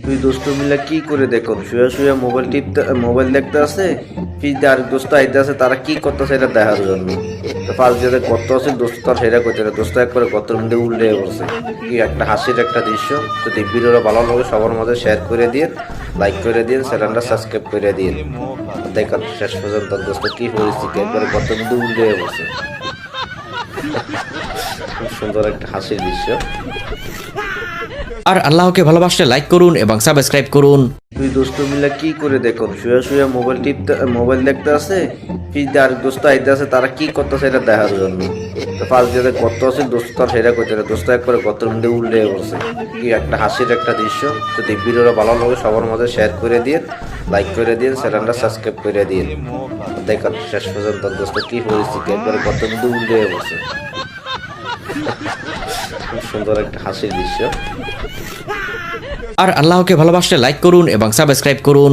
তুই দোস্ত মিলা কি করে দেখো শুয়ে শুয়ে মোবাইল দেখতে আছে ফিজতে আর দোস্ত আইতে আছে তারা কি করতেছে এটা দেখার জন্য তো ফার্স্ট যেতে কত আছে দোস্ত তার সেটা করছে না দোস্ত একবারে কত মধ্যে উল্টে পড়ছে কি একটা হাসির একটা দৃশ্য। যদি ভিডিওটা ভালো লাগে সবার মাঝে শেয়ার করে দিয়ে লাইক করে দিন চ্যানেলটা সাবস্ক্রাইব করে দিন দেখার শেষ পর্যন্ত দোস্ত কি পরিস্থিতি একবারে কত মধ্যে উল্টে পড়ছে। খুব সুন্দর একটা হাসির দৃশ্য। আর আল্লাহকে ভালোবাসলে লাইক করুন এবং সাবস্ক্রাইব করুন। তুই দোস্ত মিলা কি করে দেখো শুয়ে শুয়ে মোবাইল দেখতে আছে ফিজতে আর দোস্ত আইতে আছে তারা কি করতেছে এটা দেখার জন্য তো ফার্স্ট যেতে কত আছে দোস্ত তার সেটা করছে না দোস্ত একবারে কত মধ্যে উল্টে পড়ছে কি একটা হাসির একটা দৃশ্য। যদি ভিডিওটা ভালো লাগে সবার মাঝে শেয়ার করে দিন লাইক করে দিন চ্যানেলটা সাবস্ক্রাইব করে দিন দেখার শেষ পর্যন্ত দোস্ত কি পরিস্থিতি একবারে কত মধ্যে উল্টে পড়ছে। খুব সুন্দর একটা হাসির দৃশ্য। আর আল্লাহকে ভালোবাসলে লাইক করুন এবং সাবস্ক্রাইব করুন।